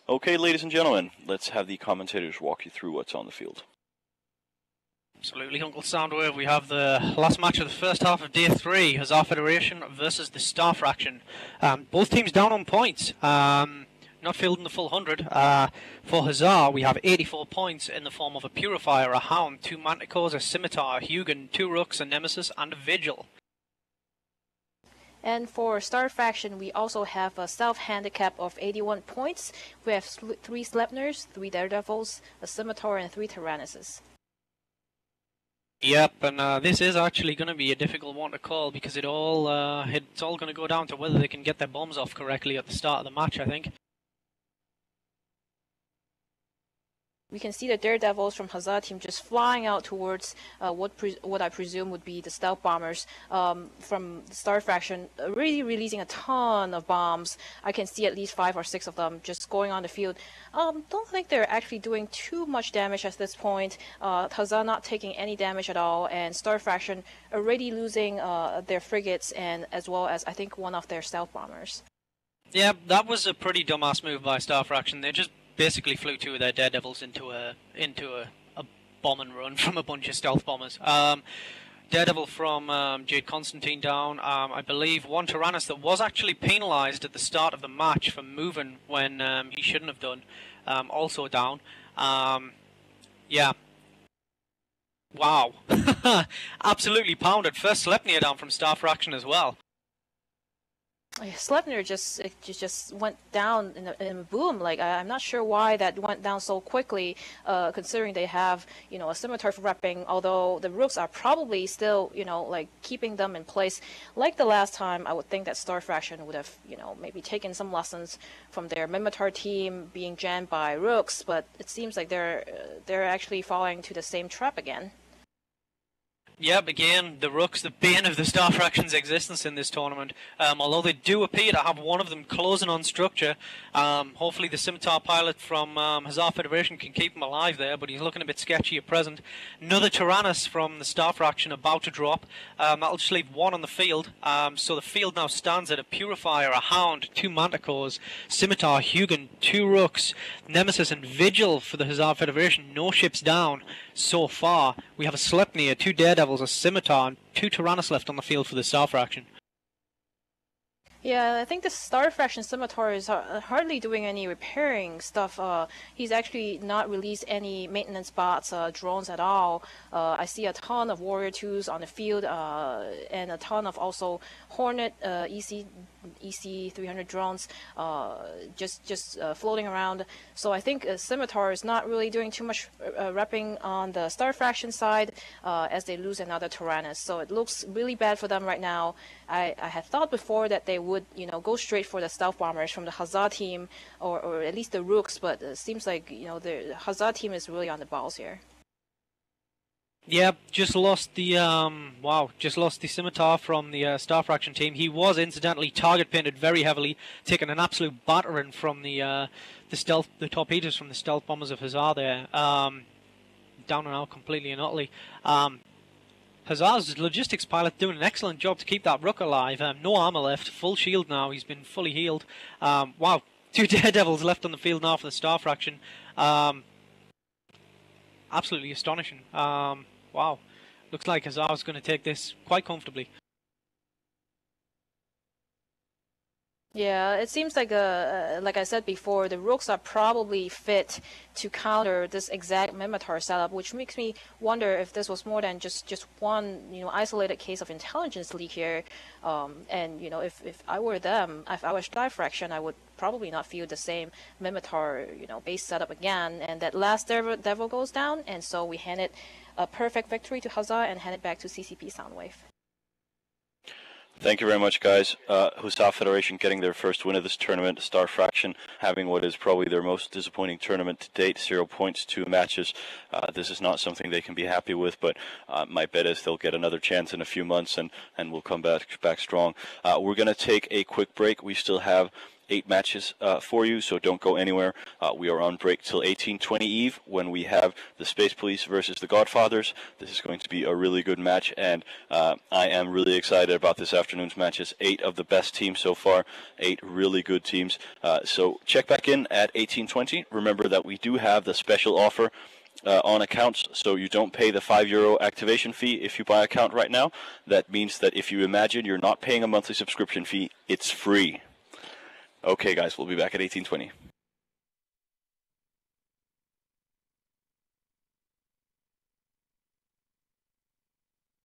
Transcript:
Okay, ladies and gentlemen, let's have the commentators walk you through what's on the field. Absolutely, Uncle Soundwave. We have the last match of the first half of Day 3, Huzzah Federation versus the Star Fraction. Both teams down on points, not fielding the full 100. For Huzzah, we have 84 points in the form of a Purifier, a Hound, 2 Manticores, a Scimitar, a Hugin, 2 Rooks, a Nemesis, and a Vigil. And for Star Faction, we also have a self-handicap of 81 points. We have 3 Sleipnirs, 3 Daredevils, a Scimitar, and 3 Tyrannuses. Yep, and this is actually going to be a difficult one to call because it's all going to go down to whether they can get their bombs off correctly at the start of the match, I think. We can see the Daredevils from Huzzah team just flying out towards what I presume would be the stealth bombers from the Star Faction, really releasing a ton of bombs. I can see at least 5 or 6 of them just going on the field. Don't think they're actually doing too much damage at this point. Huzzah not taking any damage at all, and Star Faction already losing their frigates and as well as I think one of their stealth bombers. Yeah, that was a pretty dumbass move by Star Fraction. They just basically flew 2 of their Daredevils into a bomb and run from a bunch of stealth bombers. Daredevil from Jade Constantine down. I believe 1 Tyrannus that was actually penalised at the start of the match for moving when he shouldn't have done. Also down. Yeah. Wow. Absolutely pounded. First Sleipnir down from Star Fraction as well. Sleipnir just went down in a boom. Like I'm not sure why that went down so quickly, considering they have a Scimitar for repping. Although the Rooks are probably still like keeping them in place. Like the last time, I would think that Star Faction would have maybe taken some lessons from their Mimitar team being jammed by Rooks, but it seems like they're actually falling to the same trap again. Yep, again, the Rooks, the bane of the Star Fraction's existence in this tournament. Although they do appear to have one of them closing on structure. Hopefully the Scimitar pilot from Huzzah Federation can keep him alive there, but he's looking a bit sketchy at present. Another Tyrannus from the Star Fraction about to drop. That'll just leave 1 on the field. So the field now stands at a Purifier, a Hound, 2 Manticores, Scimitar, Hugin, 2 Rooks, Nemesis and Vigil for the Huzzah Federation. No ships down so far. We have a Sleipnir, 2 Daredevils, a Scimitar, and 2 Tyrannus left on the field for the Star Fraction. Yeah, I think the Star Faction Scimitar is hardly doing any repairing stuff. He's actually not released any maintenance bots, drones at all. I see a ton of Warrior 2s on the field, and a ton of also Hornet EC 300 drones just floating around. So I think Scimitar is not really doing too much repping on the Star Faction side as they lose another Tyrannus. So it looks really bad for them right now. I had thought before that they would go straight for the stealth bombers from the Huzzah team or at least the Rooks, but it seems like the Huzzah team is really on the balls here. Yeah, just lost the Scimitar from the Star Fraction team. He was incidentally target painted very heavily, taking an absolute battering from the torpedoes from the stealth bombers of Huzzah there. Down and out completely and utterly. Huzzah's logistics pilot doing an excellent job to keep that Rook alive. No armor left, full shield now. He's been fully healed. Wow, 2 Daredevils left on the field now for the Star Fraction. Absolutely astonishing. Wow, looks like Huzzah's going to take this quite comfortably. Yeah, it seems like I said before, the Rooks are probably fit to counter this exact Mimitar setup, which makes me wonder if this was more than just one isolated case of intelligence leak here. And if I were them, if I was Star Fraction, I would probably not feel the same Mimitar base setup again. And that last Devil goes down, and so we hand it a perfect victory to Huzzah and hand it back to CCP Soundwave. Thank you very much, guys. Huzzah Federation getting their first win of this tournament. Star Fraction having what is probably their most disappointing tournament to date. 0 points, 2 matches. This is not something they can be happy with, but my bet is they'll get another chance in a few months and we'll come back strong. We're going to take a quick break. We still have 8 matches for you, so don't go anywhere. We are on break till 18:20 Eve when we have the Space Police versus the Godfathers. This is going to be a really good match, and I am really excited about this afternoon's matches. 8 of the best teams so far, 8 really good teams. So check back in at 18:20. Remember that we do have the special offer on accounts, so you don't pay the €5 activation fee if you buy account right now. That means that if you imagine you're not paying a monthly subscription fee, it's free. Okay guys, we'll be back at 18:20.